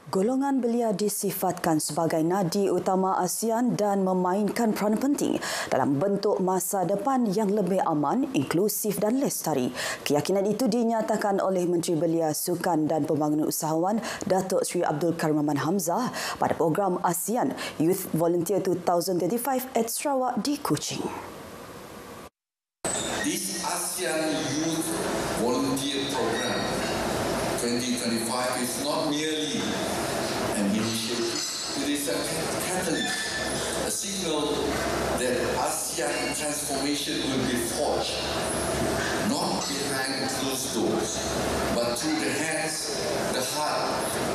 Golongan belia disifatkan sebagai nadi utama ASEAN dan memainkan peranan penting dalam bentuk masa depan yang lebih aman, inklusif dan lestari. Keyakinan itu dinyatakan oleh Menteri Belia, Sukan dan Pembangunan Usahawan Datuk Seri Abdul Karim Ahmad Hamzah pada program ASEAN Youth Volunteer 2025 at Sarawak di Kuching. This ASEAN Youth Volunteer Program 2025 is not merely an initiative, it is a catalyst, a signal that ASEAN transformation will be forged, not behind closed doors, but through the hands, the heart,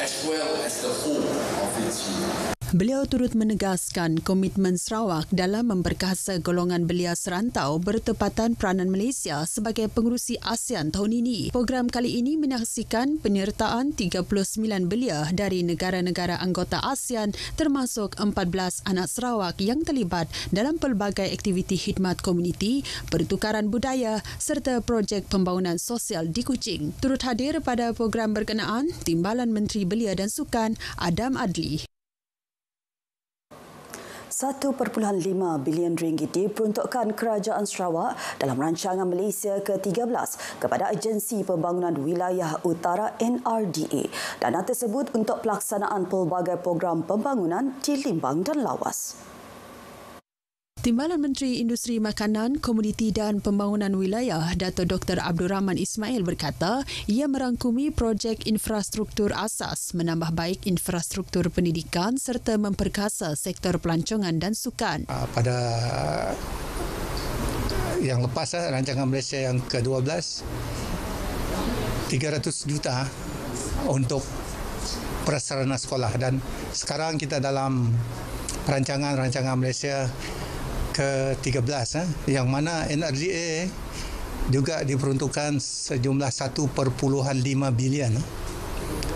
as well as the hope of its youth. Beliau turut menegaskan komitmen Sarawak dalam memperkasa golongan belia serantau bertepatan peranan Malaysia sebagai pengerusi ASEAN tahun ini. Program kali ini menyaksikan penyertaan 39 belia dari negara-negara anggota ASEAN termasuk 14 anak Sarawak yang terlibat dalam pelbagai aktiviti khidmat komuniti, pertukaran budaya serta projek pembangunan sosial di Kuching. Turut hadir pada program berkenaan Timbalan Menteri Belia dan Sukan Adam Adli. 1.5 bilion ringgit diperuntukkan Kerajaan Sarawak dalam rancangan Malaysia ke-13 kepada Agensi Pembangunan Wilayah Utara NRDA. Dana tersebut untuk pelaksanaan pelbagai program pembangunan di Limbang dan Lawas. Timbalan Menteri Industri Makanan, Komoditi dan Pembangunan Wilayah, Dato' Dr. Abdul Rahman Ismail berkata, ia merangkumi projek infrastruktur asas, menambah baik infrastruktur pendidikan serta memperkasa sektor pelancongan dan sukan. Pada yang lepas, rancangan Malaysia yang ke-12, 300 juta untuk prasarana sekolah, dan sekarang kita dalam rancangan Malaysia ke-13 yang mana NRDA juga diperuntukkan sejumlah 1.5 bilion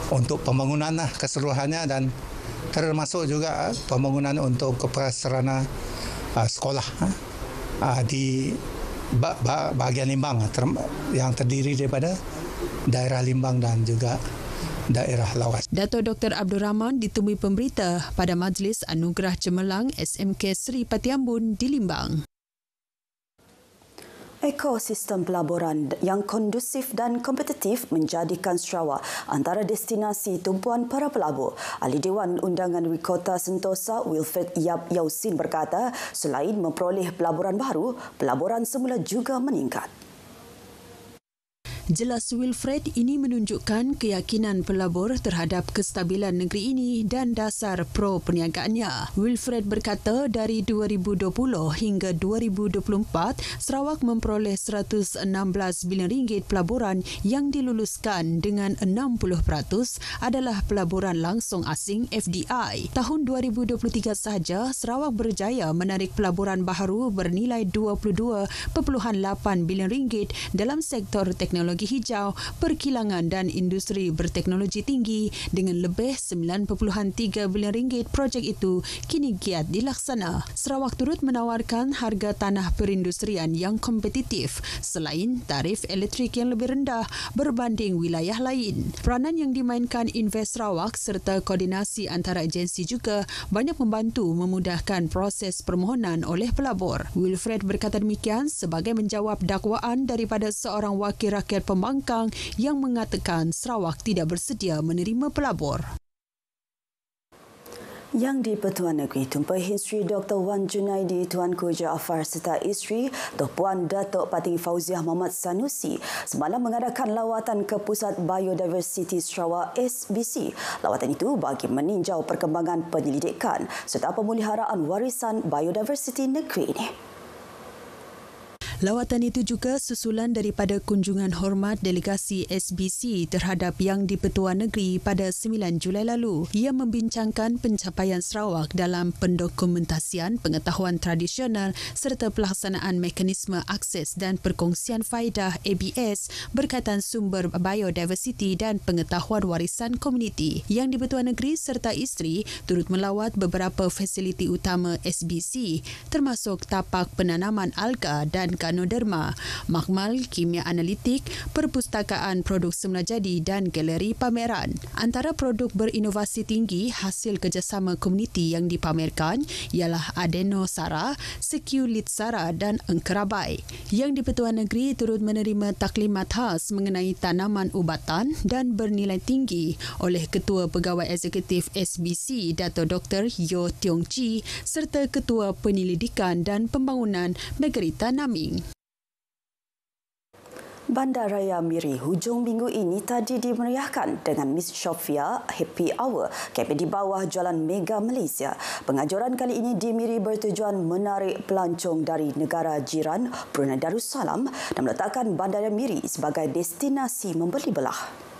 untuk pembangunan keseluruhannya, dan termasuk juga pembangunan untuk prasarana sekolah di bahagian Limbang yang terdiri daripada daerah Limbang dan juga daerah Lawas. Dato' Dr. Abdul Rahman ditemui pemberita pada Majlis Anugerah Cemerlang SMK Seri Patiambun di Limbang. Ekosistem pelaburan yang kondusif dan kompetitif menjadikan Sarawak antara destinasi tumpuan para pelabur. Ahli Dewan Undangan Wikota Sentosa Wilfred Yap Yausin berkata, selain memperoleh pelaburan baru, pelaburan semula juga meningkat. Jelas Wilfred, ini menunjukkan keyakinan pelabur terhadap kestabilan negeri ini dan dasar pro perniagaannya. Wilfred berkata dari 2020 hingga 2024, Sarawak memperoleh 116 bilion ringgit pelaburan yang diluluskan dengan 60% adalah pelaburan langsung asing FDI. Tahun 2023 sahaja, Sarawak berjaya menarik pelaburan baharu bernilai 22.8 bilion ringgit dalam sektor teknologi hijau, perkilangan dan industri berteknologi tinggi dengan lebih 9.3 bilion ringgit. Projek itu kini giat dilaksana. Sarawak turut menawarkan harga tanah perindustrian yang kompetitif selain tarif elektrik yang lebih rendah berbanding wilayah lain. Peranan yang dimainkan Invest Sarawak serta koordinasi antara agensi juga banyak membantu memudahkan proses permohonan oleh pelabur. Wilfred berkata demikian sebagai menjawab dakwaan daripada seorang wakil rakyat pembangkang yang mengatakan Sarawak tidak bersedia menerima pelabur. Yang di-Pertuan Negeri, Tuan Hisri Dr. Wan Junaidi, Tuanku Jaafar serta isteri Puan Datuk Patinggi Fauziah Muhammad Sanusi semalam mengadakan lawatan ke Pusat Biodiversiti Sarawak SBC. Lawatan itu bagi meninjau perkembangan penyelidikan serta pemeliharaan warisan biodiversiti negeri ini. Lawatan itu juga susulan daripada kunjungan hormat delegasi SBC terhadap Yang di-Pertuan Negeri pada 9 Julai lalu. Ia membincangkan pencapaian Sarawak dalam pendokumentasian pengetahuan tradisional serta pelaksanaan mekanisme akses dan perkongsian faedah ABS berkaitan sumber biodiversiti dan pengetahuan warisan komuniti. Yang di-Pertuan Negeri serta isteri turut melawat beberapa fasiliti utama SBC termasuk tapak penanaman alga dan Ganoderma, Makmal Kimia Analitik, Perpustakaan Produk Semula Jadi dan Galeri Pameran. Antara produk berinovasi tinggi hasil kerjasama komuniti yang dipamerkan ialah Adeno Sara, Seculit Sara dan Engkerabai. Yang di-Pertuan Negeri turut menerima taklimat khas mengenai tanaman ubatan dan bernilai tinggi oleh Ketua Pegawai Eksekutif SBC Dato' Dr. Yo Tiong Chi serta Ketua Penyelidikan dan Pembangunan Margarita Naming. Bandaraya Miri hujung minggu ini tadi dimeriahkan dengan Miss Shofia Happy Hour kempen di bawah Jalan Mega Malaysia. Penganjuran kali ini di Miri bertujuan menarik pelancong dari negara jiran Brunei Darussalam dan meletakkan Bandaraya Miri sebagai destinasi membeli belah.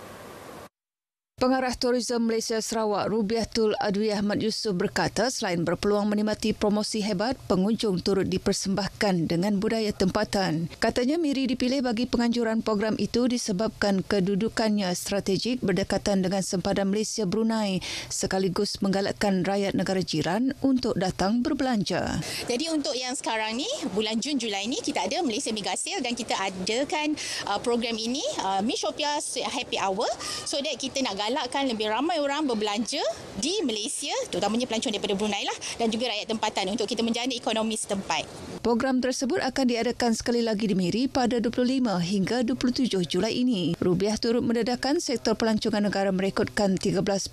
Pengarah Tourism Malaysia Sarawak Rubiatul Adwi Ahmad Yusof berkata selain berpeluang menikmati promosi hebat, pengunjung turut dipersembahkan dengan budaya tempatan. Katanya Miri dipilih bagi penganjuran program itu disebabkan kedudukannya strategik berdekatan dengan sempadan Malaysia Brunei sekaligus menggalakkan rakyat negara jiran untuk datang berbelanja. Jadi untuk yang sekarang ni, bulan Jun Julai ni kita ada Malaysia Mega Sale dan kita adakan program ini Miss Shofia Happy Hour so that kita nak galakkan lebih ramai orang berbelanja di Malaysia, terutamanya pelancong daripada Brunei lah dan juga rakyat tempatan untuk kita menjana ekonomi setempat. Program tersebut akan diadakan sekali lagi di Miri pada 25 hingga 27 Julai ini. Rubiah turut mendedahkan sektor pelancongan negara merekodkan 13.4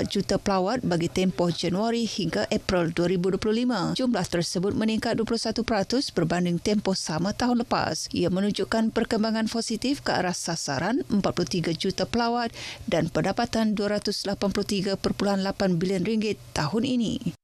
juta pelawat bagi tempoh Januari hingga April 2025. Jumlah tersebut meningkat 21% berbanding tempoh sama tahun lepas. Ia menunjukkan perkembangan positif ke arah sasaran 43 juta pelawat dan pendapatan RM283.8 bilion tahun ini.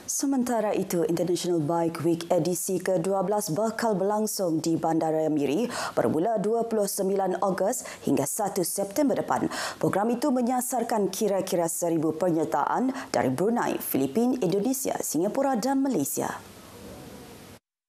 Sementara itu, International Bike Week edisi ke-12 bakal berlangsung di Bandaraya Miri bermula 29 Ogos hingga 1 September depan. Program itu menyasarkan kira-kira 1,000 penyertaan dari Brunei, Filipina, Indonesia, Singapura dan Malaysia.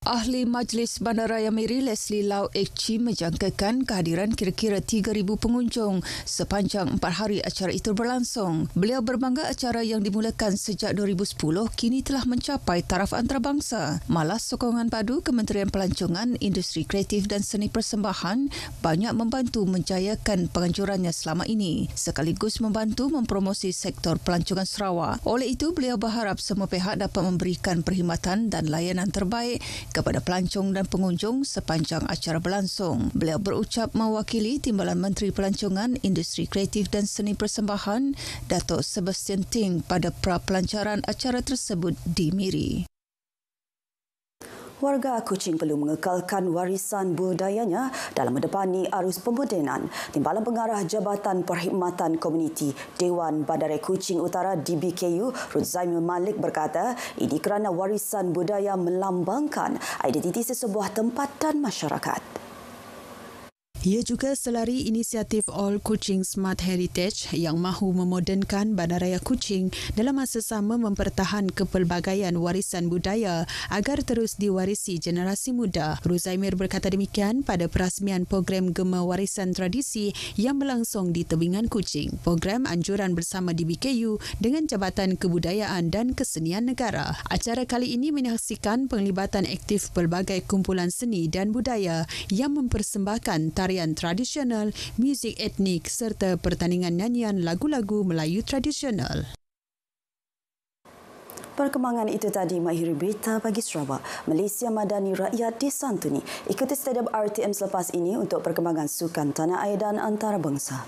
Ahli Majlis Bandaraya Miri Leslie Lau Ek Chi menjangkakan kehadiran kira-kira 3,000 pengunjung sepanjang 4 hari acara itu berlangsung. Beliau berbangga acara yang dimulakan sejak 2010 kini telah mencapai taraf antarabangsa. Malah sokongan padu Kementerian Pelancongan, Industri Kreatif dan Seni Persembahan banyak membantu menjayakan penganjurannya selama ini sekaligus membantu mempromosi sektor pelancongan Sarawak. Oleh itu, beliau berharap semua pihak dapat memberikan perkhidmatan dan layanan terbaik kepada pelancong dan pengunjung sepanjang acara berlangsung. Beliau berucap mewakili Timbalan Menteri Pelancongan, Industri Kreatif dan Seni Persembahan, Dato' Sebastian Ting pada pra-pelancaran acara tersebut di Miri. Warga Kuching perlu mengekalkan warisan budayanya dalam mendepani arus pemodenan. Timbalan Pengarah Jabatan Perkhidmatan Komuniti Dewan Bandaraya Kuching Utara DBKU, Ruzaimil Malik berkata, ini kerana warisan budaya melambangkan identiti sesebuah tempat dan masyarakat. Ia juga selari inisiatif All Kuching Smart Heritage yang mahu memodernkan Bandaraya Kuching dalam masa sama mempertahan kepelbagaian warisan budaya agar terus diwarisi generasi muda. Ruzaimir berkata demikian pada perasmian program Gema Warisan Tradisi yang berlangsung di Tebingan Kuching. Program anjuran bersama DBKU dengan Jabatan Kebudayaan dan Kesenian Negara. Acara kali ini menyaksikan penglibatan aktif pelbagai kumpulan seni dan budaya yang mempersembahkan tarian tradisional, muzik etnik serta pertandingan nyanyian lagu-lagu Melayu tradisional. Perkembangan itu tadi mengakhiri berita pagi Sarawak. Malaysia Madani Rakyat disantuni. Ikuti stadium RTM selepas ini untuk perkembangan sukan tanah air dan antarabangsa.